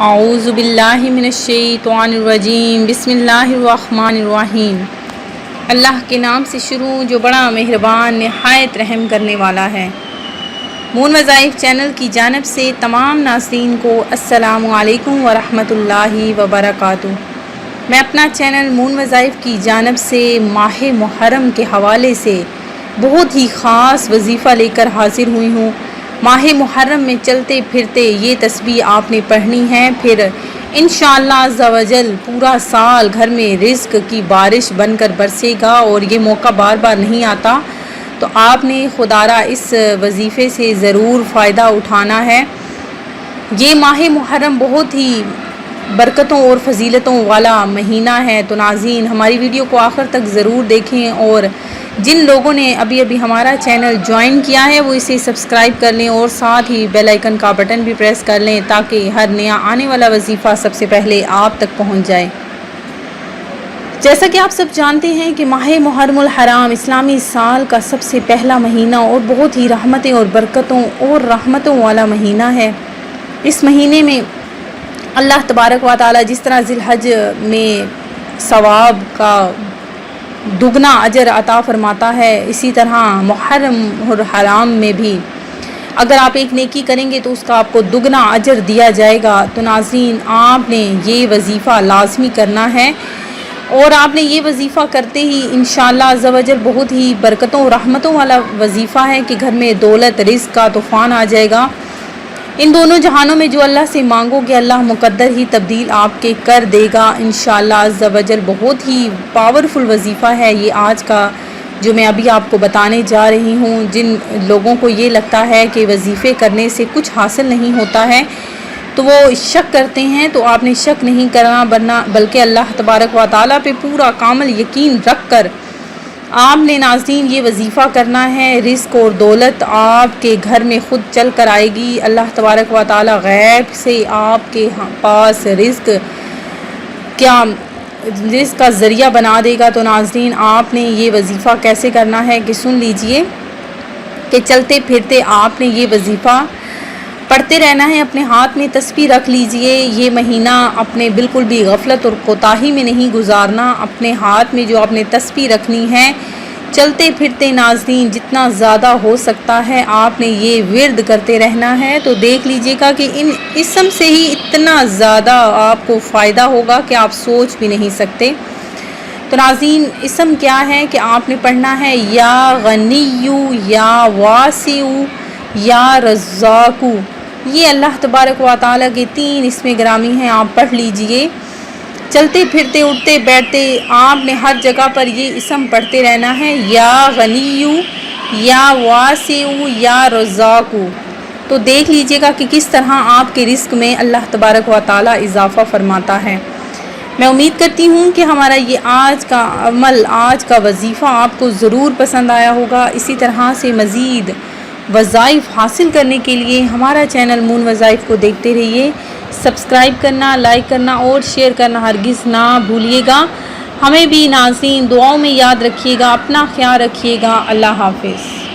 اعوذ باللہ من الشیطان الرجیم بسم اللہ الرحمن الرحیم۔ اللہ کے نام سے شروع جو بڑا مہربان نہایت رحم کرنے والا ہے۔ مون وظائف چینل کی جانب سے تمام ناظرین کو السلام علیکم ورحمۃ اللہ وبرکاتہ۔ میں اپنا چینل مون وظائف کی جانب سے ماہ محرم کے حوالے سے بہت ہی خاص وظیفہ لے کر حاضر ہوئی ہوں۔ ماہ محرم میں چلتے پھرتے یہ تسبیح آپ نے پڑھنی ہے، پھر انشاءاللہ عز و جل پورا سال گھر میں رزق کی بارش بن کر برسے گا، اور یہ موقع بار بار نہیں آتا، تو آپ نے خدارہ اس وظیفے سے ضرور فائدہ اٹھانا ہے۔ یہ ماہ محرم بہت ہی برکتوں اور فضیلتوں والا مہینہ ہے، تو ناظرین ہماری ویڈیو کو آخر تک ضرور دیکھیں، اور جن لوگوں نے ابھی ہمارا چینل جوائن کیا ہے وہ اسے سبسکرائب کر لیں، اور ساتھ ہی بیل آئیکن کا بٹن بھی پریس کر لیں تاکہ ہر نیا آنے والا وظیفہ سب سے پہلے آپ تک پہنچ جائے۔ جیسا کہ آپ سب جانتے ہیں کہ ماہ محرم الحرام اسلامی سال کا سب سے پہلا مہینہ اور بہت ہی رحمتیں اور برکتوں اور رحمتوں والا مہینہ ہے۔ اس مہینے میں اللہ تبارک و تعالی جس طرح ذی الحج میں ثواب کا دگنا اجر عطا فرماتا ہے، اسی طرح محرم الحرام میں بھی اگر آپ ایک نیکی کریں گے تو اس کا آپ کو دگنا اجر دیا جائے گا۔ تو ناظرین آپ نے یہ وظیفہ لازمی کرنا ہے، اور آپ نے یہ وظیفہ کرتے ہی انشاءاللہ عز و جل بہت ہی برکتوں اور رحمتوں والا وظیفہ ہے کہ گھر میں دولت رزق کا طوفان آ جائے گا۔ ان دونوں جہانوں میں جو اللہ سے مانگو گے اللہ مقدر ہی تبدیل آپ کے کر دے گا انشاءاللہ عز و جل۔ بہت ہی پاورفل وظیفہ ہے یہ آج کا جو میں ابھی آپ کو بتانے جا رہی ہوں۔ جن لوگوں کو یہ لگتا ہے کہ وظیفے کرنے سے کچھ حاصل نہیں ہوتا ہے تو وہ شک کرتے ہیں، تو آپ نے شک نہیں کرنا بلکہ اللہ تبارک و تعالیٰ پہ پورا کامل یقین رکھ کر آپ نے ناظرین یہ وظیفہ کرنا ہے۔ رزق اور دولت آپ کے گھر میں خود چل کر آئے گی۔ اللہ تبارک و تعالی غیب سے آپ کے پاس رزق کا ذریعہ بنا دے گا۔ تو ناظرین آپ نے یہ وظیفہ کیسے کرنا ہے کہ سن لیجئے کہ چلتے پھرتے آپ نے یہ وظیفہ پڑھتے رہنا ہے، اپنے ہاتھ میں تسبیح رکھ لیجئے۔ یہ مہینہ اپنے بالکل بھی غفلت اور کوتاہی میں نہیں گزارنا، اپنے ہاتھ میں جو آپ نے تسبیح رکھنی ہے چلتے پھرتے ناظرین جتنا زیادہ ہو سکتا ہے آپ نے یہ ورد کرتے رہنا ہے۔ تو دیکھ لیجئے گا کہ ان اسم سے ہی اتنا زیادہ آپ کو فائدہ ہوگا کہ آپ سوچ بھی نہیں سکتے۔ تو ناظرین اسم کیا ہے کہ آپ نے پڑھنا ہے یا غنیو یا واسعو یا رزاقو۔ یہ اللہ تبارک و تعالیٰ کے 3 اسم گرامی ہیں، آپ پڑھ لیجئے۔ چلتے پھرتے اٹھتے بیٹھتے آپ نے ہر جگہ پر یہ اسم پڑھتے رہنا ہے، یا غنیو یا واسعو یا رزاقو۔ تو دیکھ لیجئے گا کہ کس طرح آپ کے رزق میں اللہ تبارک و تعالیٰ اضافہ فرماتا ہے۔ میں امید کرتی ہوں کہ ہمارا یہ آج کا عمل، آج کا وظیفہ آپ کو ضرور پسند آیا ہوگا۔ اسی طرح سے مزید وظائف حاصل کرنے کے لیے ہمارا چینل مون وظائف کو دیکھتے رہیے۔ سبسکرائب کرنا، لائک کرنا اور شیئر کرنا ہرگز نہ بھولیے گا۔ ہمیں بھی ناظرین دعاؤں میں یاد رکھیے گا، اپنا خیال رکھیے گا۔ اللہ حافظ۔